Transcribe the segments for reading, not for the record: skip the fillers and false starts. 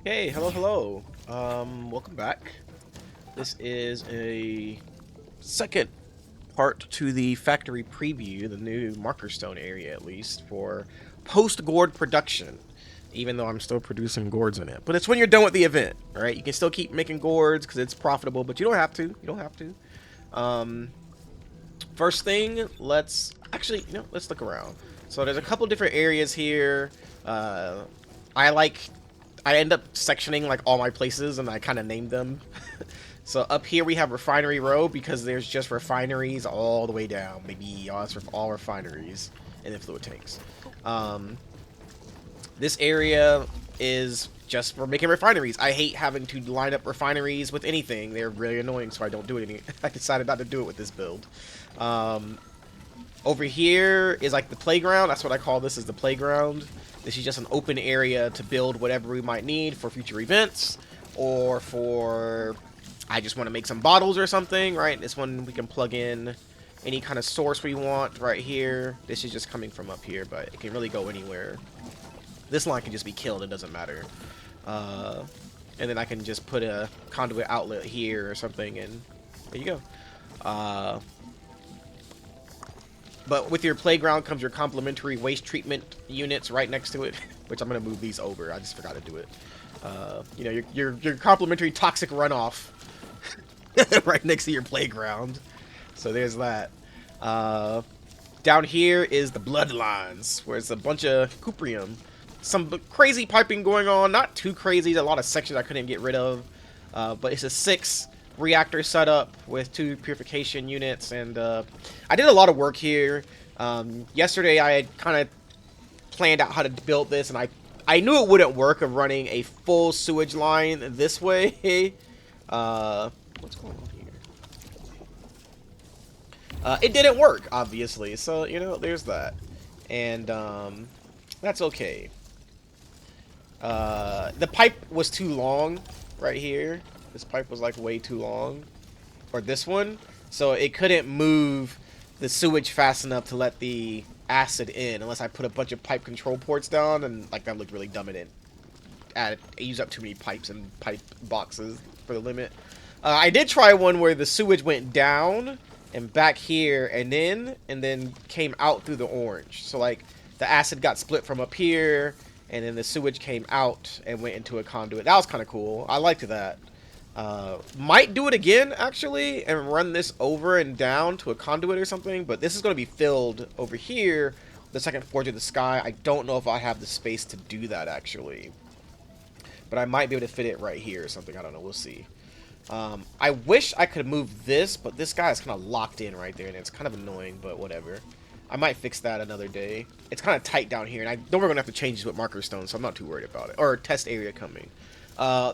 Hey, hello, hello. Welcome back. This is a second part to the factory preview, the new marker stone area at least, for post-gourd production. Even though I'm still producing gourds in it. But it's when you're done with the event, alright? You can still keep making gourds because it's profitable, but you don't have to. You don't have to. Um, First thing, let's look around. So there's a couple different areas here. Uh, I like I end up sectioning like all my places and I kind of named them. So up here we have Refinery Row because there's just refineries all the way down. Maybe all refineries and then fluid tanks. Um, this area is just for making refineries. I hate having to line up refineries with anything. They're really annoying, so I don't do it any. I decided not to do it with this build. Um, Over here is like the playground. That's what I call this, is the playground. This is just an open area to build whatever we might need for future events, or for I just want to make some bottles or something, right? This one we can plug in any kind of source we want right here. This is just coming from up here, but it can really go anywhere. This line can just be killed, it doesn't matter. Uh, and then I can just put a conduit outlet here or something, and there you go. But with your playground comes your complimentary waste treatment units right next to it, which I'm gonna move these over. I just forgot to do it. You know, your complimentary toxic runoff right next to your playground. So there's that. Down here is the bloodlines, where it's a bunch of cuprium. Some crazy piping going on. Not too crazy. A lot of sections I couldn't get rid of. But it's a 6 reactor setup with 2 purification units, and I did a lot of work here. Yesterday I had kind of planned out how to build this, and I knew it wouldn't work of running a full sewage line this way. What's going on here? It didn't work, obviously, so you know, there's that, and that's okay. The pipe was too long right here. This pipe was like way too long, or this one, so it couldn't move the sewage fast enough to let the acid in unless I put a bunch of pipe control ports down, and like that looked really dumb, and it used up too many pipes and pipe boxes for the limit. I did try one where the sewage went down and back here and then came out through the orange, so like the acid got split from up here and then the sewage came out and went into a conduit. That was kind of cool. I liked that. Might do it again, actually, and run this over and down to a conduit or something, but this is going to be filled over here, the second forge of the sky. I don't know if I have the space to do that, actually. But I might be able to fit it right here or something. I don't know. We'll see. I wish I could move this, but this guy is kind of locked in right there, and it's kind of annoying, but whatever. I might fix that another day. It's kind of tight down here, and I know we're going to have to change this with marker stone, so I'm not too worried about it. Or test area coming.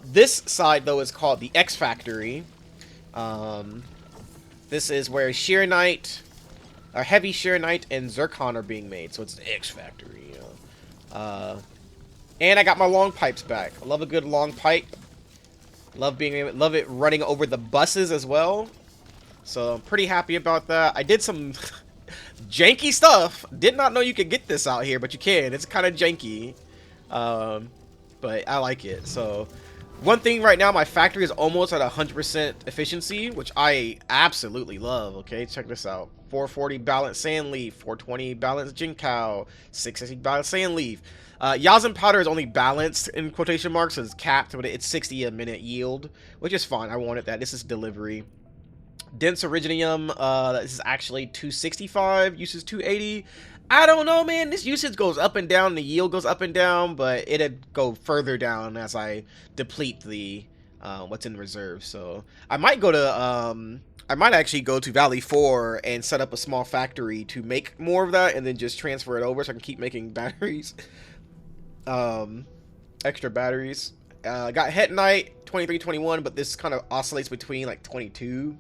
This side, though, is called the X Factory. This is where Shearonite, Heavy Shearonite, and Zircon are being made. So it's the X Factory. You know? And I got my long pipes back. I love a good long pipe. Love it running over the buses as well. So I'm pretty happy about that. I did some janky stuff. Did not know you could get this out here, but you can. It's kind of janky. But I like it. So one thing right now, my factory is almost at 100% efficiency, which I absolutely love. Okay, check this out. 440 balanced sand leaf, 420 balanced Jinkow, 660 balanced sand leaf. Yazin powder is only balanced in quotation marks, so it's capped, but it's 60 a minute yield, which is fine. I wanted that. This is delivery. Dense Originium, this is actually 265, usage 280. I don't know, man. This usage goes up and down, the yield goes up and down, but it'd go further down as I deplete the what's in reserve. So I might go to I might actually go to Valley 4 and set up a small factory to make more of that, and then just transfer it over so I can keep making batteries. Extra batteries. Got Hetonite 2321, but this kind of oscillates between like 22.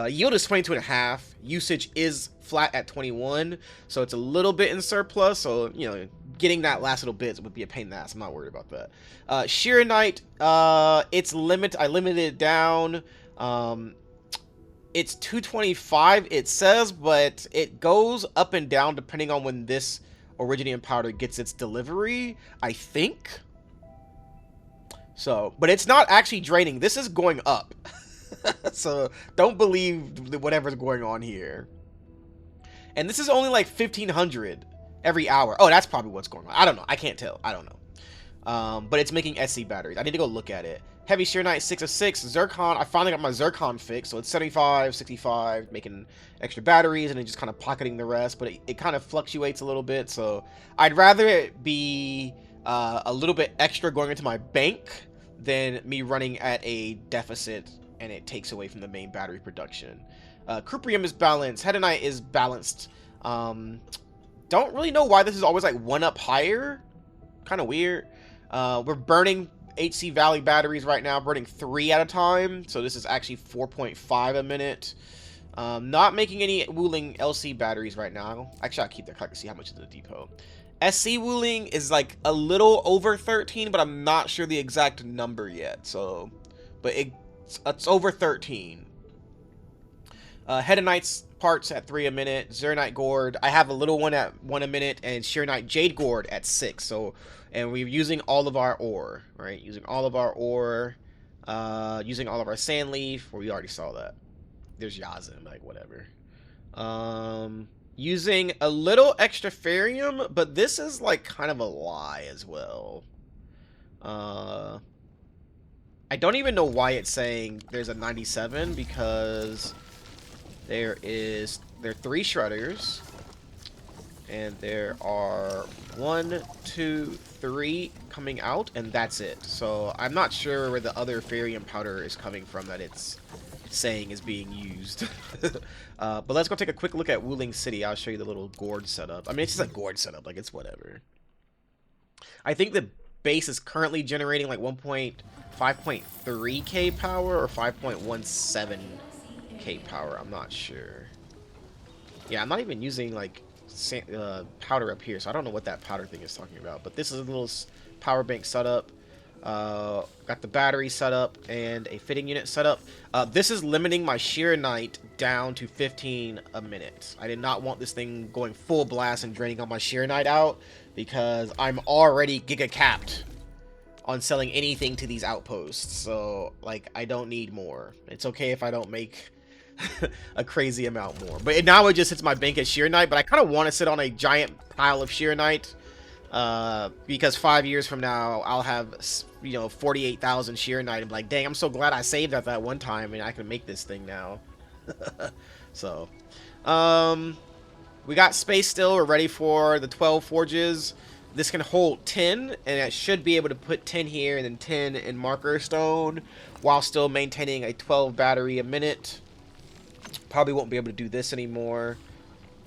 Yield is 22 and a half. Usage is flat at 21, so it's a little bit in surplus. So you know, getting that last little bit would be a pain in the ass. I'm not worried about that. Shearonite, it's I limited it down. It's 225, it says, but it goes up and down depending on when this Originium powder gets its delivery, I think. So, but it's not actually draining. This is going up. So don't believe whatever's going on here. And this is only like 1,500 every hour. Oh, that's probably what's going on. I don't know. I can't tell. I don't know. But it's making SC batteries. I need to go look at it. Heavy Shear Knight 6 of 6. Zircon. I finally got my Zircon fixed. So it's 75, 65, making extra batteries, and then just kind of pocketing the rest. But it kind of fluctuates a little bit. So I'd rather it be a little bit extra going into my bank than me running at a deficit and it takes away from the main battery production. Cuprium is balanced. Hedonite is balanced. Don't really know why this is always like one up higher. Kind of weird. We're burning HC Valley batteries right now, burning 3 at a time. So this is actually 4.5 a minute. Not making any Wuling LC batteries right now. Actually, I'll keep that. I can see how much is in the depot. SC Wuling is like a little over 13, but I'm not sure the exact number yet. So, but it's over 13. Hedonite's parts at 3 a minute. Zernite Gourd, I have a little one at 1 a minute, and Sheernite Jade Gourd at 6. So, and we're using all of our ore, right? Using all of our ore, using all of our sand leaf. Well, we already saw that. There's Yazin, like whatever. Using a little extra Ferium, but this is like kind of a lie as well. I don't even know why it's saying there's a 97, because there are 3 shredders, and there are 1, 2, 3 coming out, and that's it. So I'm not sure where the other Ferium powder is coming from that it's saying is being used. But let's go take a quick look at Wuling City. I'll show you the little gourd setup. I mean, it's just a gourd setup, like it's whatever. I think the base is currently generating like 5.3k power or 5.17k power. I'm not sure. Yeah, I'm not even using like powder up here, so I don't know what that powder thing is talking about. But this is a little power bank setup. Got the battery set up and a fitting unit set up. This is limiting my Sheer Knight down to 15 a minute. I did not want this thing going full blast and draining all my Sheer Knight out, because I'm already giga capped on selling anything to these outposts. So like, I don't need more. It's okay if I don't make a crazy amount more. But now it just hits my bank as Sheer Knight, but I kind of want to sit on a giant pile of Sheer Knight. Because 5 years from now, I'll have, 48,000 Sheer Knight. I'm like, dang, I'm so glad I saved at that one time, and I can make this thing now. So, we got space still. We're ready for the 12 forges. This can hold 10, and I should be able to put 10 here and then 10 in marker stone, while still maintaining a 12 battery a minute. Probably won't be able to do this anymore.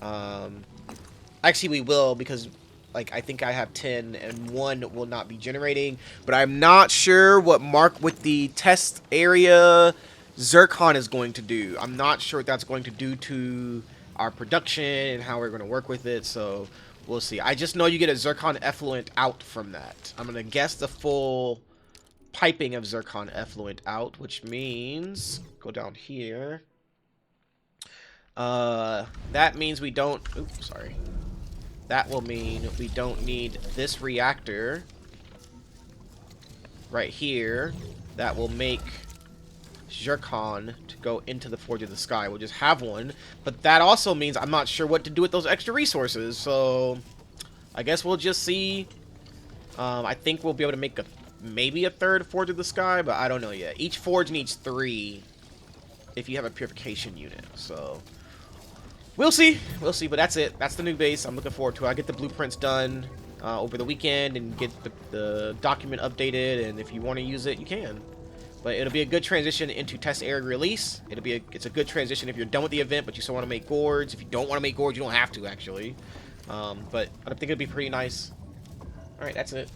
Actually, we will, because I think I have 10 and 1 will not be generating, but I'm not sure what with the test area Zircon is going to do. I'm not sure what that's going to do to our production and how we're going to work with it, so we'll see. I just know you get a Zircon effluent out from that. I'm going to guess the full piping of Zircon effluent out, which means, go down here. That means we don't, oops, sorry. That will mean we don't need this reactor right here that will make Zircon to go into the Forge of the Sky. We'll just have one, but that also means I'm not sure what to do with those extra resources, so I guess we'll just see. I think we'll be able to make maybe a 3rd Forge of the Sky, but I don't know yet. Each forge needs 3 if you have a purification unit, so we'll see. We'll see, but that's it. That's the new base. I'm looking forward to it. I get the blueprints done over the weekend and get the document updated, and if you want to use it, you can. But it'll be a good transition into test area release. It's a good transition if you're done with the event, but you still want to make gourds. If you don't want to make gourds, you don't have to, actually. But I think it'll be pretty nice. All right, that's it.